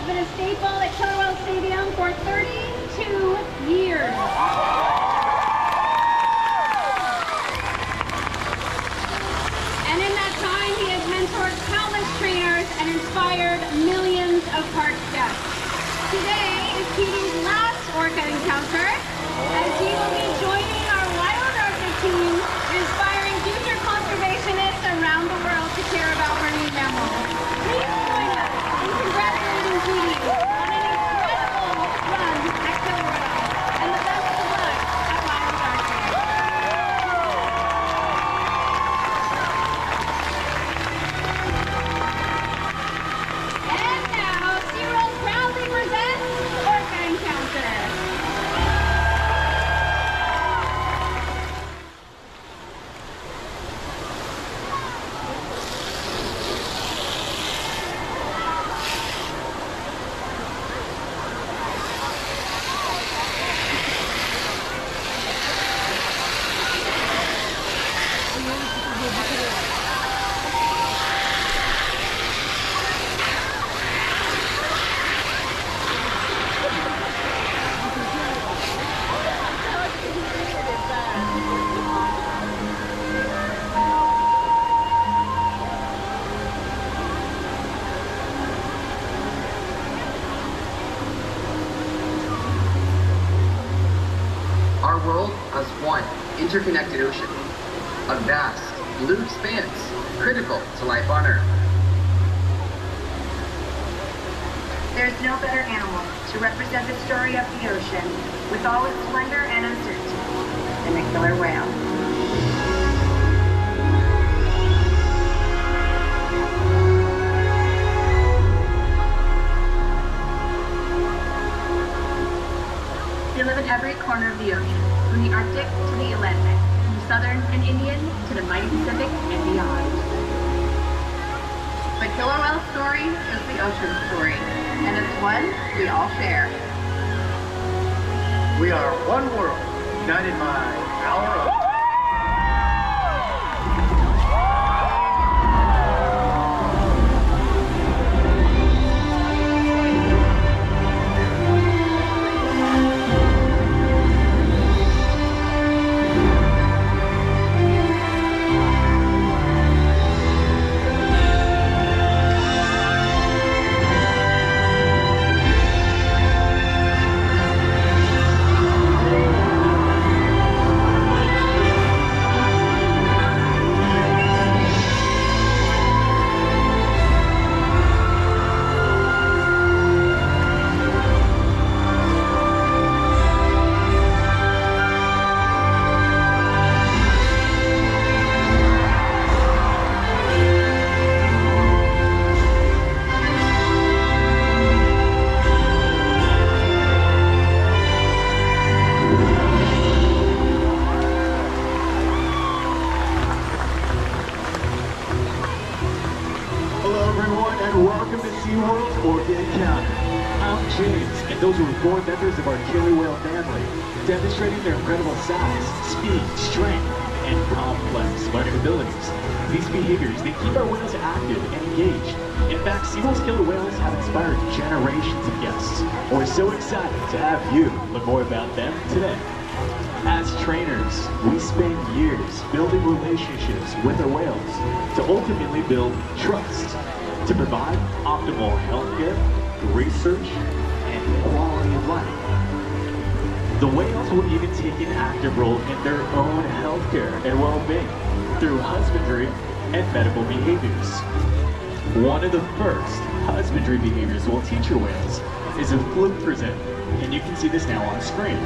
has been a staple at SeaWorld Stadium for 32 years. And in that time, he has mentored countless trainers and inspired millions of park guests. Today is Petey's last Orca encounter, as he will be joining our Wild Orca team, inspiring future conservationists around the world to care about marine mammals. Please join us in congratulating Petey on an incredible run at Killer Whales, and the best of luck at Wild Orca. And now, SeaWorld proudly presents Orca Encounter. Our world has one interconnected ocean, a vast blue expanse critical to life on Earth. There's no better animal to represent the story of the ocean with all its splendor and uncertainty than the killer whale. They live in every corner of the ocean, from the Arctic to the Atlantic, from the Southern and Indian to the mighty Pacific and beyond. The killer whale story is the ocean story, and it's one we all share. We are one world, united by our own. And welcome to SeaWorld's Orca Encounter. I'm James, and those are 4 members of our killer whale family, demonstrating their incredible size, speed, strength, and complex learning abilities. These behaviors, they keep our whales active and engaged. In fact, SeaWorld's killer whales have inspired generations of guests. And we're so excited to have you learn more about them today. As trainers, we spend years building relationships with our whales to ultimately build trust, to provide optimal healthcare, research, and quality of life. The whales will even take an active role in their own healthcare and well-being through husbandry and medical behaviors. One of the first husbandry behaviors we'll teach your whales is a flip present, and you can see this now on screen.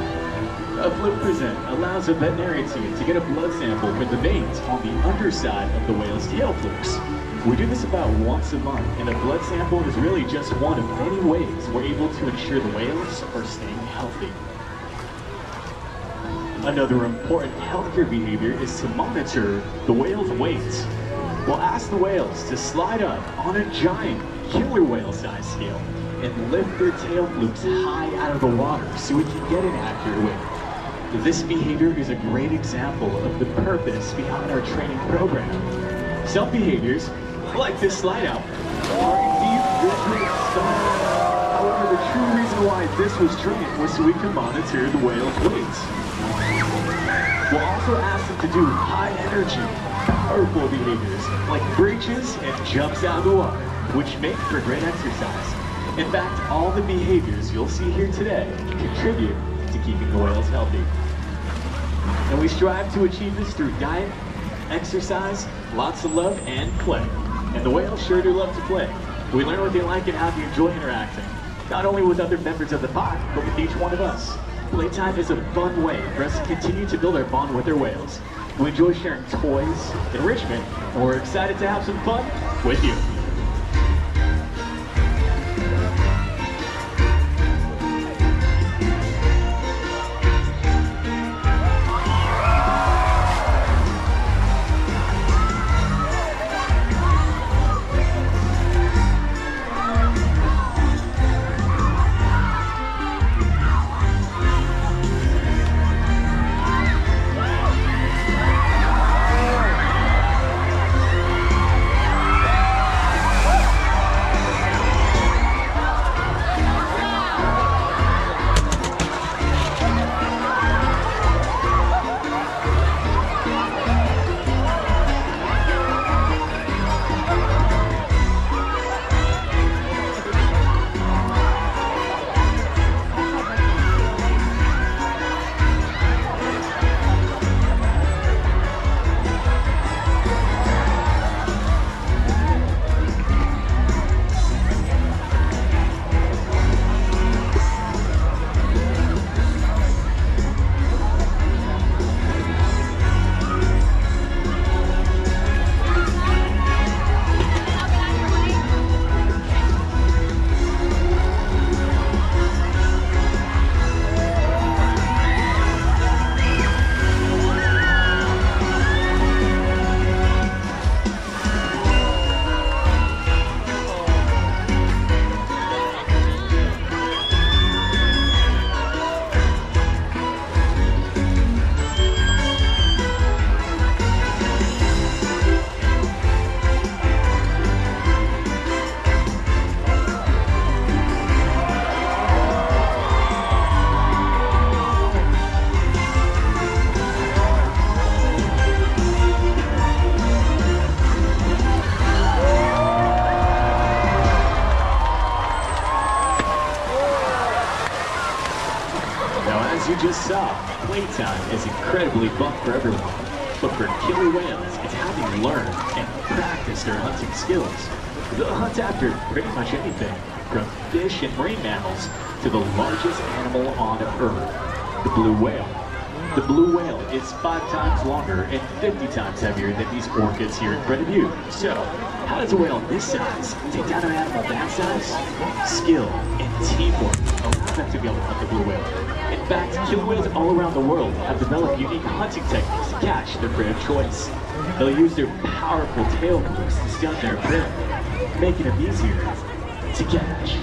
A flip present allows a veterinarian team to get a blood sample with the veins on the underside of the whale's tail flukes. We do this about once a month, and a blood sample is really just one of many ways we're able to ensure the whales are staying healthy. Another important healthcare behavior is to monitor the whale's weight. We'll ask the whales to slide up on a giant killer whale size scale and lift their tail flukes high out of the water so we can get an accurate weight. This behavior is a great example of the purpose behind our training program. Some behaviors, like this slide out, are indeed really exciting. why this was trained was so we can monitor the whale's weights. We'll also ask them to do high energy, powerful behaviors like breaches and jumps out of the water, which make for great exercise. In fact, all the behaviors you'll see here today contribute to keeping the whales healthy. And we strive to achieve this through diet, exercise, lots of love, and play. And the whales sure do love to play. We learn what they like and how they enjoy interacting, not only with other members of the pod, but with each one of us. Playtime is a fun way for us to continue to build our bond with our whales. We enjoy sharing toys, enrichment, and we're excited to have some fun with you. As you just saw, Playtime is incredibly fun for everyone. But for killer whales, it's how they learn and practice their hunting skills. They'll hunt after pretty much anything, from fish and marine mammals to the largest animal on Earth, the blue whale. The blue whale is 5 times longer and 50 times heavier than these orcas here in front of you. So, how does a whale this size take down an animal that size? Skill and teamwork allow them to be able to hunt the blue whale. In fact, killer whales all around the world have developed unique hunting techniques to catch their prey of choice. They'll use their powerful tail moves to stun their prey, making them easier to catch.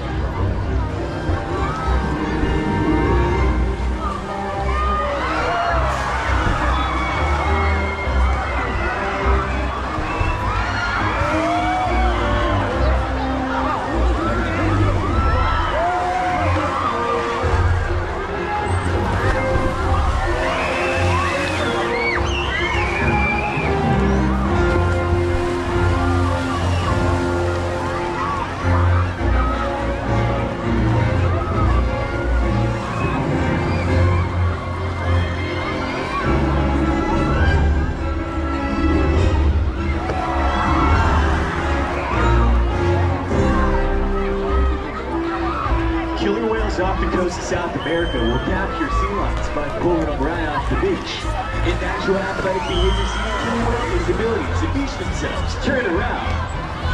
Off the coast of South America will capture sea lions by pulling them right off the beach. In natural athletic behavior, killer whales' ability to beach themselves, turn around,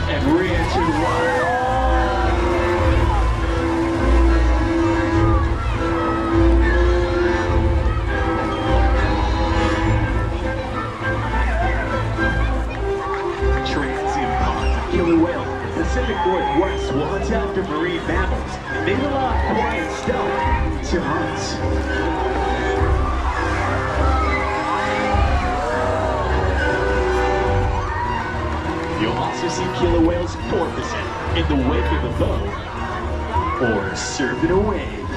and re-enter the water. Pacific Northwest will hunt after marine mammals. They rely on quiet stealth to hunt. You'll also see killer whales porpoising in the wake of a boat or surfing a wave.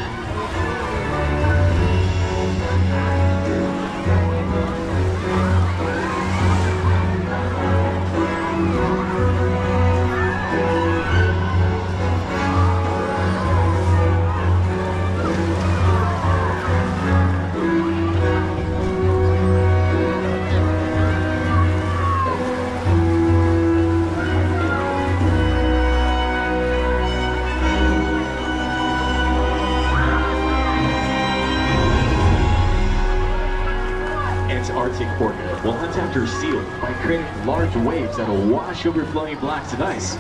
will hunt after a seal by creating large waves that'll wash over flowing blocks of ice,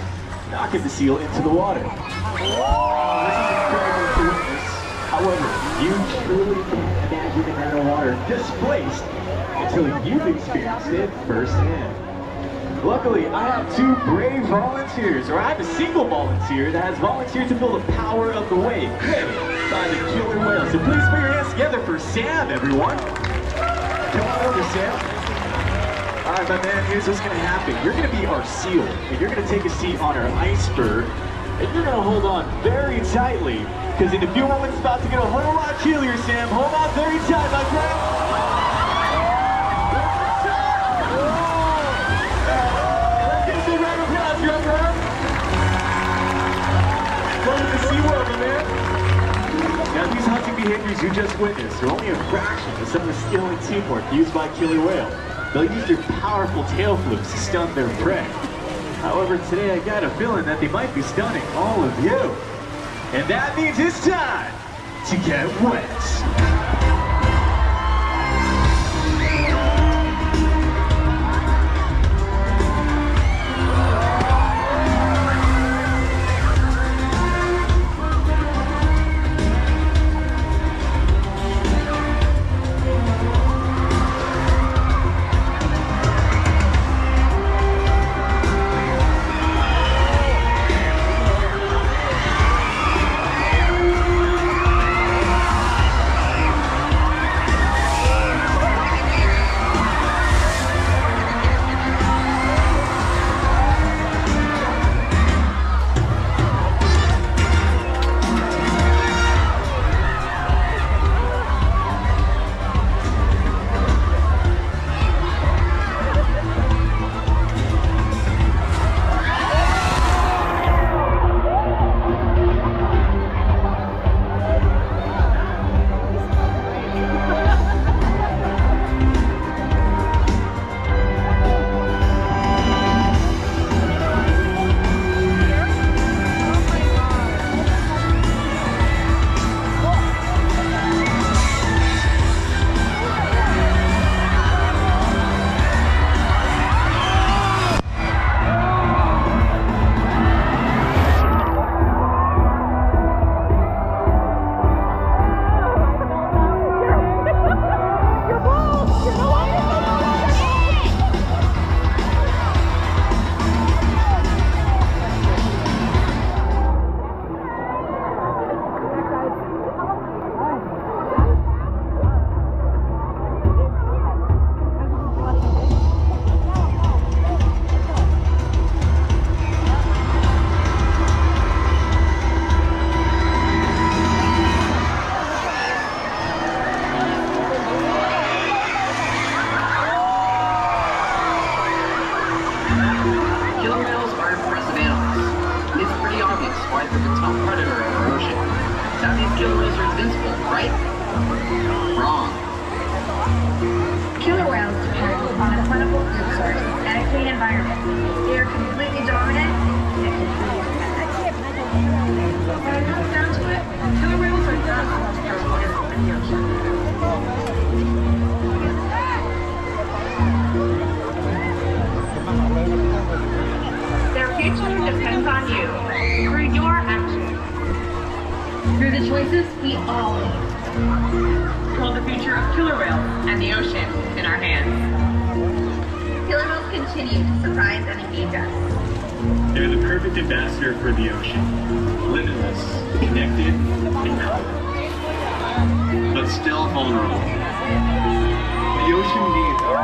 knocking the seal into the water. This is incredible to witness. However, you truly can't imagine an underwater displaced until you've experienced it firsthand. Luckily, I have two brave volunteers, or I have a single volunteer that has volunteered to feel the power of the wave created by the killer whale. So please put your hands together for Sam, everyone. Come on over, Sam. All right, my man, here's what's gonna happen. You're gonna be our seal, and you're gonna take a seat on our iceberg, and you're gonna hold on very tightly, because in a few moments it's about to get a whole lot chillier, Sam. Hold on very tight, my friend. Welcome to SeaWorld, my man. Now, these hunting behaviors you just witnessed are only a fraction of some of the skill and teamwork used by killer whale. They'll use their powerful tail flukes to stun their prey. However, today I got a feeling that they might be stunning all of you. And that means it's time to get wet. Their future depends on you, through your actions. Through the choices we all make. Hold the future of killer whales and the ocean in our hands. Killer whales continue to surprise and engage us. They're the perfect ambassador for the ocean. Limitless, connected, and confident. But still vulnerable. The ocean needs our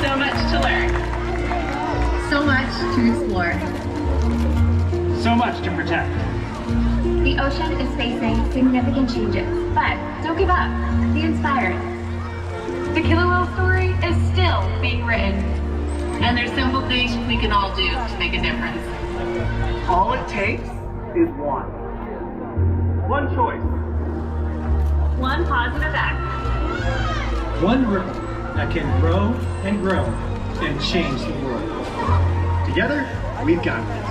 So much to learn. So much to explore. so much to protect. The ocean is facing significant changes, but don't give up. Be inspired. The killer whale story is still being written. And there's simple things we can all do to make a difference. All it takes is one. One choice. One positive act. One ripple that can grow and grow and change the world. Together, we've got this.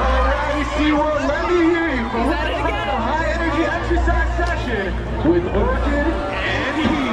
Alrighty, SeaWorld, let me hear you, folks. A high energy exercise session with Orchid and Petey.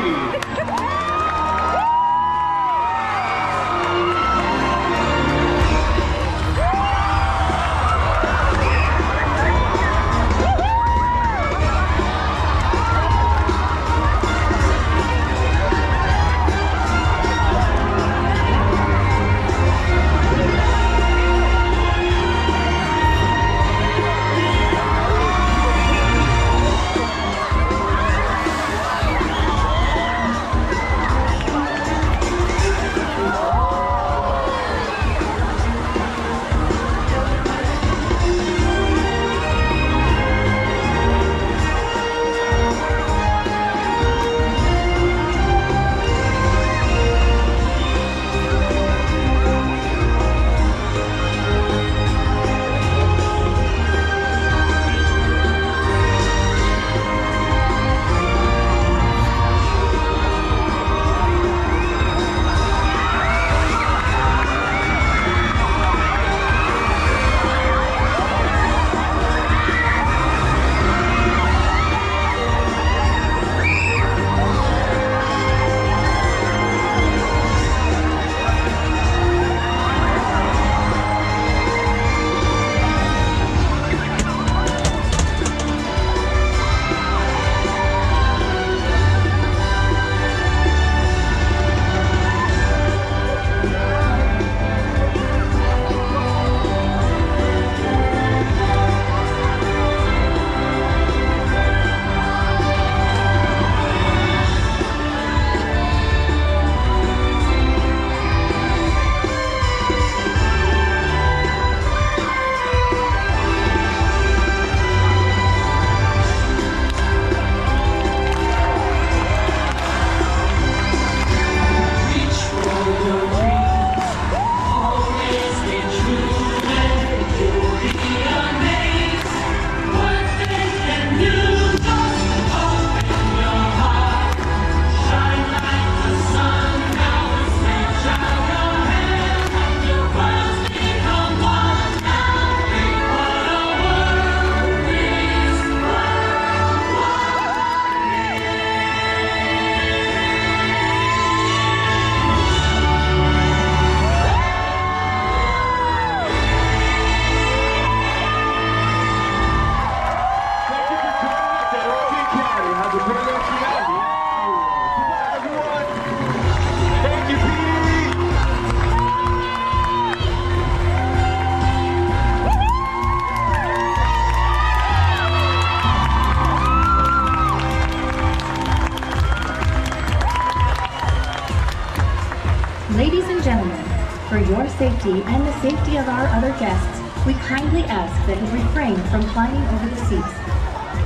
Ladies and gentlemen, for your safety and the safety of our other guests, we kindly ask that you refrain from climbing over the seats.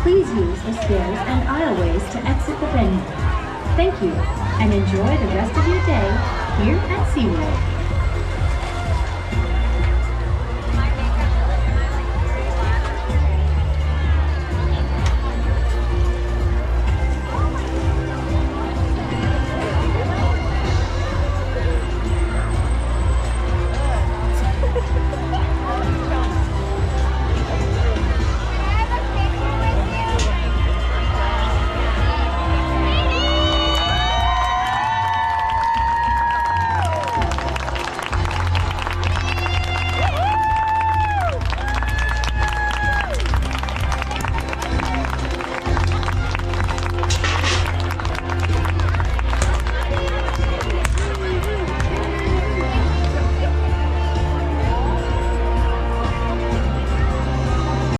Please use the stairs and aisleways to exit the venue. Thank you, and enjoy the rest of your day here at SeaWorld.